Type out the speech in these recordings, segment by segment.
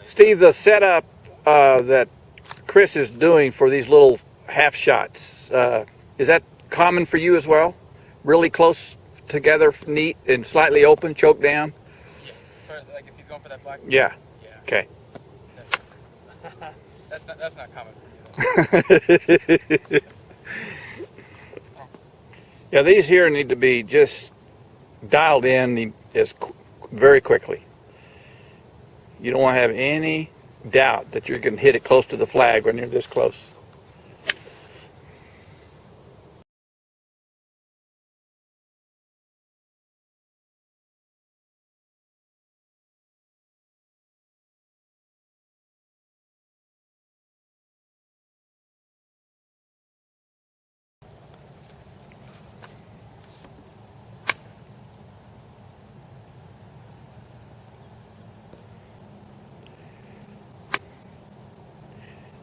Steve, the setup that Chris is doing for these little half shots, is that common for you as well? Really close together, neat and slightly open, choke down? Yeah. Like if he's going for that black. Yeah. Yeah. Okay. That's not common for me though. Yeah, these here need to be just dialed in very quickly. You don't want to have any doubt that you're going to hit it close to the flag when you're this close.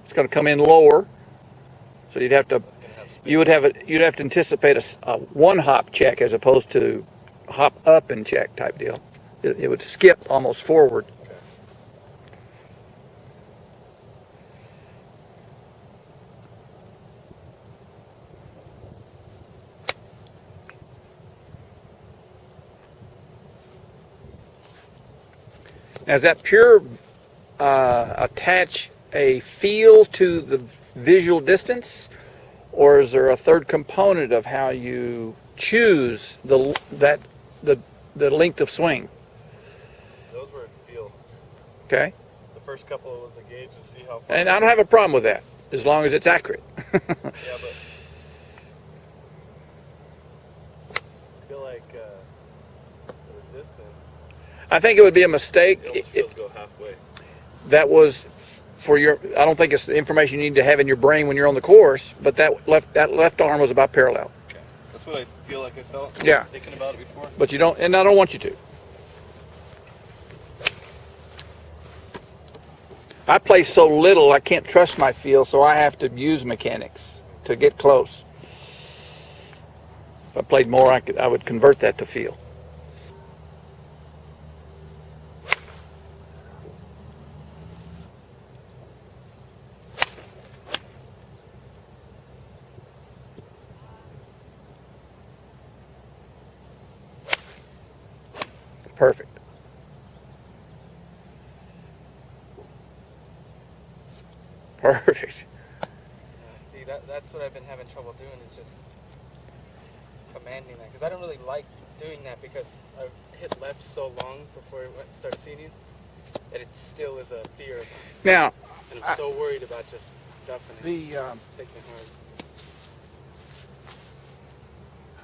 It's going to come in lower, so you'd have to anticipate a one hop check as opposed to hop up and check type deal. It would skip almost forward. Now, does that pure attach a feel to the visual distance, or is there a third component of how you choose the length of swing? Those were feel. Okay. The first couple of the gauge to see how far. And I don't have a problem with that as long as it's accurate. Yeah, but I feel like the distance. I think it would be a mistake. It almost feels go halfway. That was for your. I don't think it's the information you need to have in your brain when you're on the course. But that left arm was about parallel. Okay. That's what I feel like I felt. Yeah. Thinking about it before. But you don't, and I don't want you to. I play so little, I can't trust my feel, so I have to use mechanics to get close. If I played more, I would convert that to feel. Perfect. Perfect. See, that's what I've been having trouble doing is just commanding that. Because I don't really like doing that because I hit left so long before I start seeing you that it still is a fear of mine. Now, And I'm so worried about just stuffing it, taking it hard.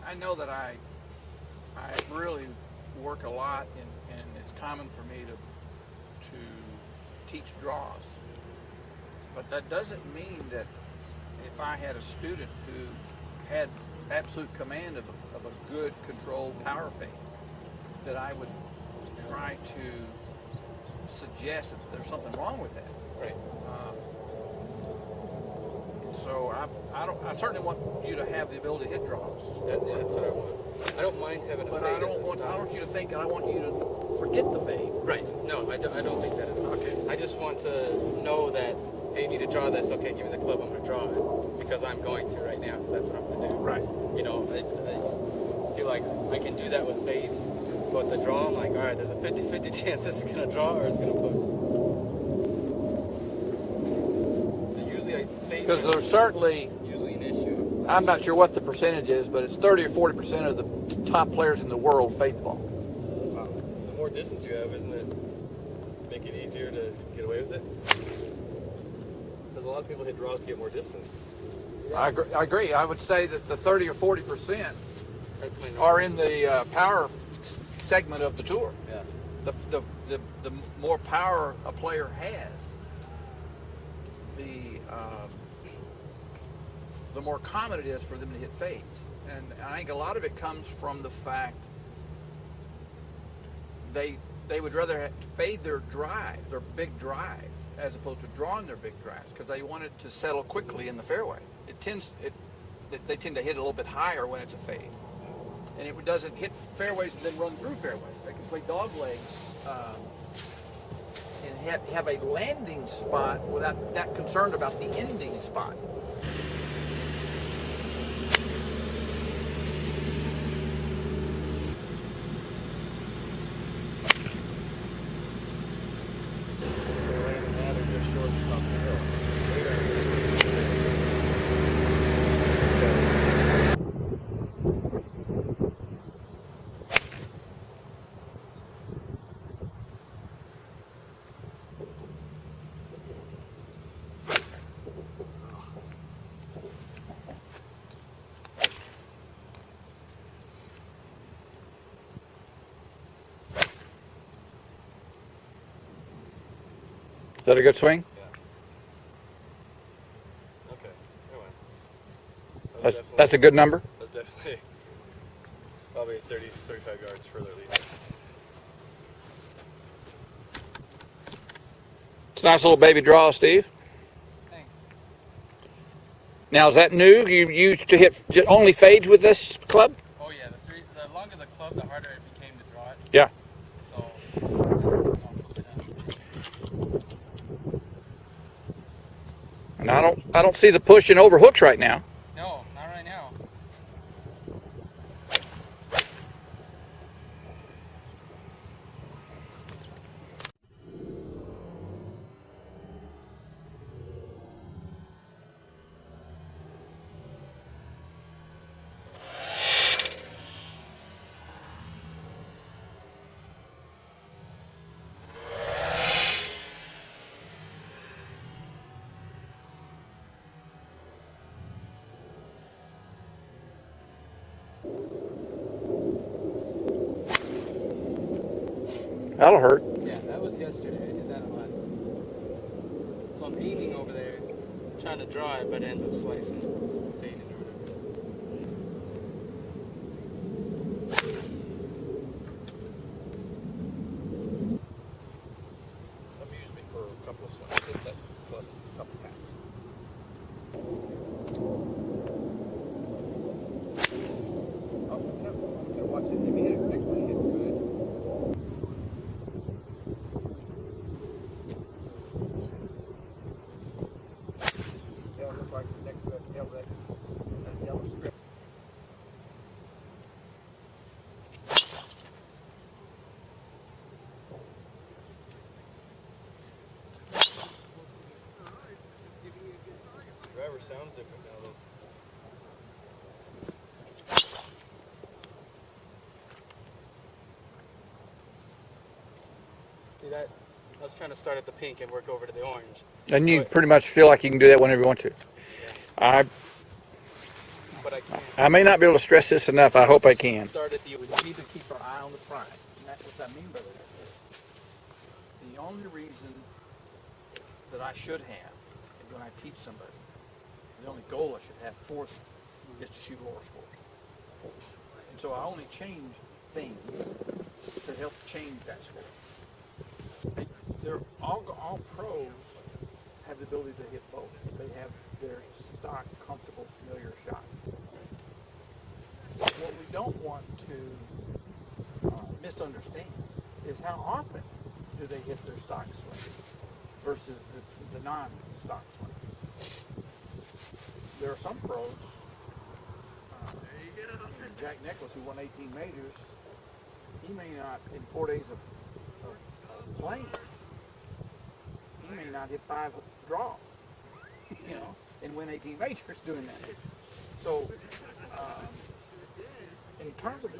I know that I really work a lot, and it's common for me to teach draws. But that doesn't mean that if I had a student who had absolute command of a good controlled power fade, that I would try to suggest that there's something wrong with that. Right. So I certainly want you to have the ability to hit draws. That's what I want. I don't mind having a But fade I don't want you to think that I want you to forget the fade. Right. No, I don't think that at all. Okay. I just want to know that, hey, you need to draw this. Okay, give me the club. I'm going to draw it. Because I'm going to right now. Because that's what I'm going to do. Right. You know, I feel like I can do that with fades. But the draw, I'm like, all right, there's a 50-50 chance this is going to draw or it's going to put. Usually I fade. Because there's certainly, usually an issue. I'm not sure what the percentage is, but it's 30 or 40% of the top players in the world fade the ball. Wow. The more distance you have, isn't it? Make it easier to get away with it. Because a lot of people hit draws to get more distance. I agree. I would say that the 30 or 40% are in the power segment of the tour. Yeah. The more power a player has, the more common it is for them to hit fades. And I think a lot of it comes from the fact they would rather fade their drive, their big drive, as opposed to drawing their big drives, because they want it to settle quickly in the fairway. They tend to hit a little bit higher when it's a fade, and it doesn't hit fairways and then run through fairways. They can play dog legs and have a landing spot without that concerned about the ending spot. Is that a good swing? Yeah. Okay. That's a good number. That's definitely probably 30, 35 yards further at least. It's a nice little baby draw, Steve. Thanks. Now, is that new? You used to hit only fades with this club? Oh yeah, the longer the club, the harder it became to draw it. Yeah. So And I don't see the pushing over hooks right now. no, not right now. That'll hurt. Yeah, that was yesterday. I did that a lot. So I'm aiming over there, trying to draw it, but it ends up slicing, fading or whatever. Amused me for a couple of swings. Hit that club a couple times. Oh, I'm gonna watch it. Maybe hit it next one. Hit it good. Yeah, it looks like next to that yellow strip. Driver sounds different now though. See that? I was trying to start at the pink and work over to the orange. And you pretty much feel like you can do that whenever you want to. But I can't. I may not be able to stress this enough. I hope I can. Start at the. We need to keep our eye on the prize. And that's what I mean by that. The only reason that I should have, and when I teach somebody, the only goal I should have for them is to shoot lower scores. And so I only change things to help change that score. They're all pros have the ability to hit both. They have their stock, comfortable, familiar shot. What we don't want to misunderstand is how often do they hit their stock swing versus the non-stock swing. There are some pros, Jack Nicklaus, who won 18 majors, he may not, in 4 days of playing, he may not hit 5 draws, and win 18 majors doing that. So, in terms of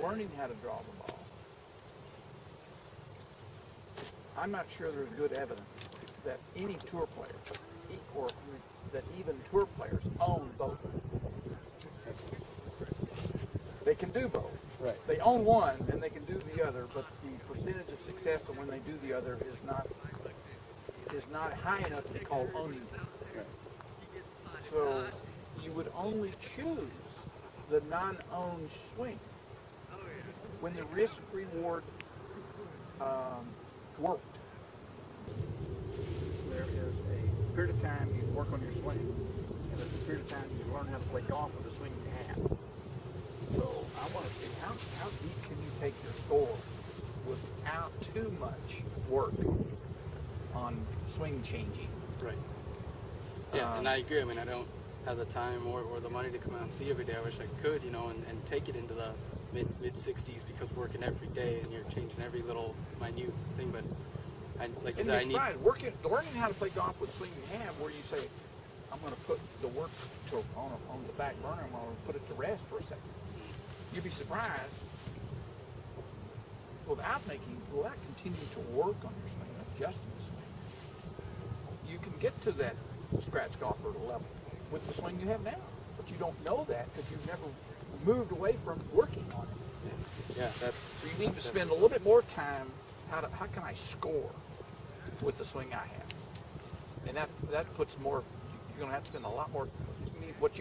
learning how to draw the ball, I'm not sure there's good evidence that any tour player, or that even tour players own both. They can do both. Right. They own one and they can do the other, but the percentage of success of when they do the other is not high enough to be called owning them. Right. So you would only choose the non-owned swing when the risk-reward worked. There is a period of time you work on your swing, and there's a period of time you learn how to play golf with the swing you have. So I want to see how deep can you take your score without too much work on swing changing. Right. Yeah, and I agree. I mean, I don't have the time or the money to come out and see every day. I wish I could, you know, and take it into the mid 60s because working every day and you're changing every little minute thing. But like you said, I need learning how to play golf with the swing you have, where you say, I'm going to put the work on the back burner. I'm going to put it to rest for a second. You'd be surprised without continuing to work on your swing, adjusting the swing. You can get to that scratch golfer level with the swing you have now, but you don't know that because you've never moved away from working on it. Yeah, that's. So you need to spend a little bit more time. How can I score with the swing I have? And that puts more. You're going to have to spend a lot more.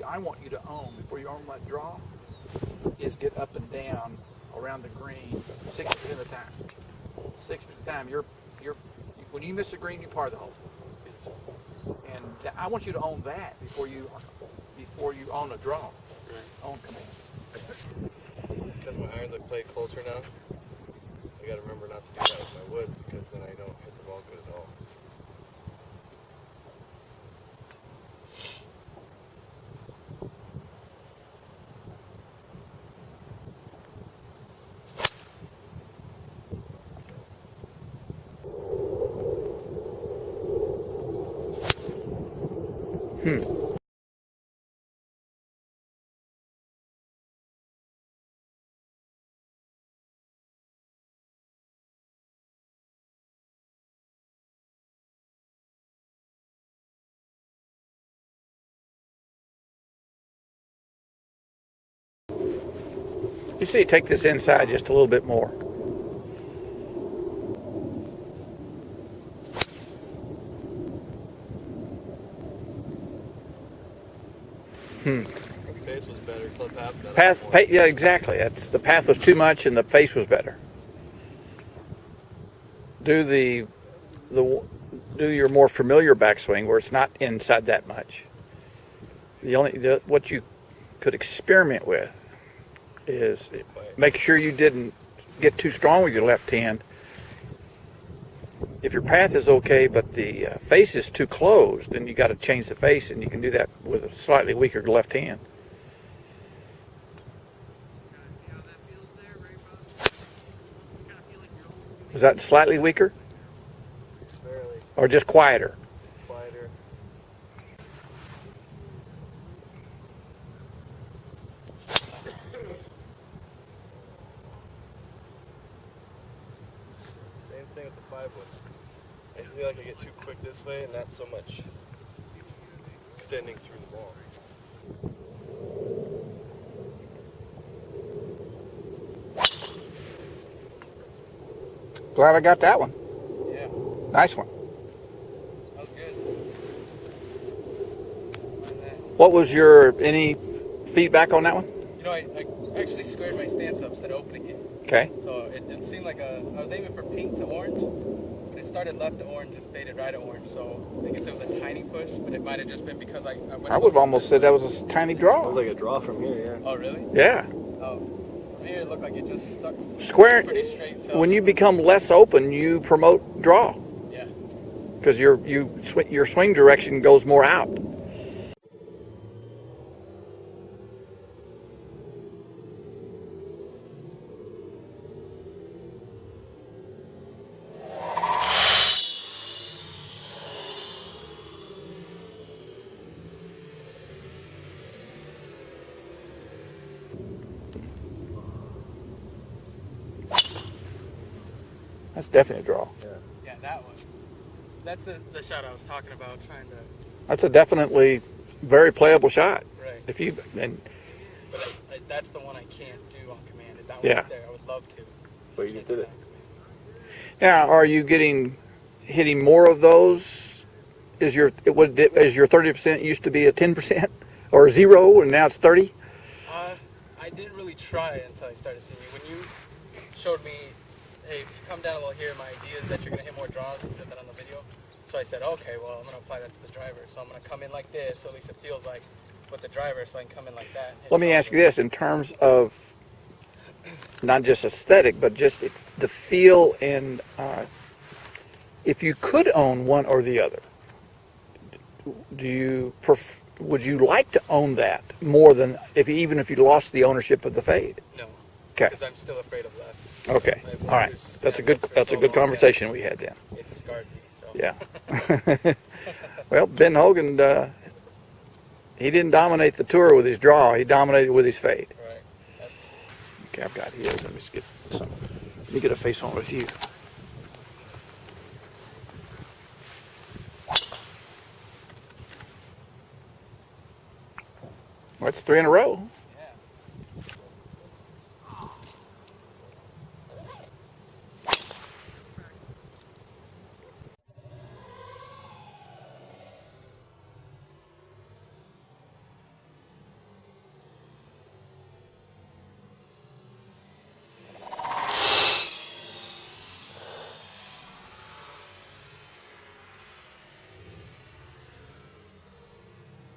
I want you to own before you own that draw is get up and down around the green 60% of the time. 60% of the time, when you miss the green, you par the hole. And I want you to own that before you own a draw, own command. Because my irons like play closer now, I got to remember not to do that with my woods because then I don't hit the ball good at all. You see, take this inside just a little bit more. The face was better. Path, Yeah, exactly. The path was too much, and the face was better. Do your more familiar backswing where it's not inside that much. What you could experiment with is make sure you didn't get too strong with your left hand. If your path is okay, but the face is too closed, then you got to change the face, and you can do that with a slightly weaker left hand. Is that slightly weaker? Barely. Or just quieter? Quieter. Same thing with the 5-wood. I feel like I get too quick this way and not so much extending through the ball. Glad I got that one. Yeah. Nice one. That was good. What was any feedback on that one? You know, I actually squared my stance up instead of opening it. Okay. So it seemed like I was aiming for pink to orange, but it started left to orange and faded right to orange. So I guess it was a tiny push, but it might have just been because I went. I would have almost said that was a tiny It draw. was like a draw from here, yeah. Oh, really? Yeah. Oh. Here it looked like it just stuck Square. pretty straight. When you become less open, you promote draw. Yeah. Because your swing direction goes more out. That's definitely a draw. Yeah, that one. That's the shot I was talking about, trying to. That's a definitely very playable shot. Right. If you and But that's the one I can't do on command. Is that one Yeah. right there? I would love to. But you just did it. now, are you hitting more of those? Is your 30% used to be a 10% or 0 and now it's 30? I didn't really try until I started seeing you. When you showed me, hey, if you come down a little here, my idea is that you're going to hit more draws. You said that on the video. So I said, okay, well, I'm going to apply that to the driver. So I'm going to come in like this, so at least it feels like with the driver, so I can come in like that. Let me ask you this, in terms of not just aesthetic, but just the feel. And if you could own one or the other, would you like to own that more than even if you lost the ownership of the Fade? No. Okay. Because I'm still afraid of that. Okay. I've All right. used That's a stand-up good for so long conversation that we had then. It's scarred me. So. Yeah. Well, Ben Hogan, he didn't dominate the tour with his draw. He dominated with his Fade. Right. That's. Okay, I've got his. Let me just get some. Let me get a face on with you. Well, that's 3 in a row. Yeah.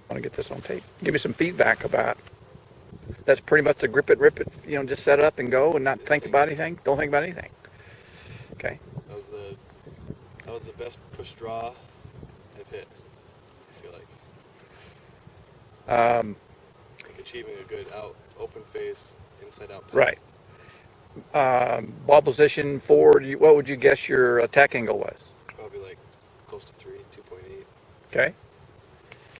I want to get this on tape. Give me some feedback about. That's pretty much the grip it, rip it. Just set up and go and not think about anything. Don't think about anything. Okay. That was the best push draw I've hit. I feel like. Like achieving a good open face, inside out. Right. Ball position forward. What would you guess your attack angle was? Probably like close to 3, 2.8. Okay.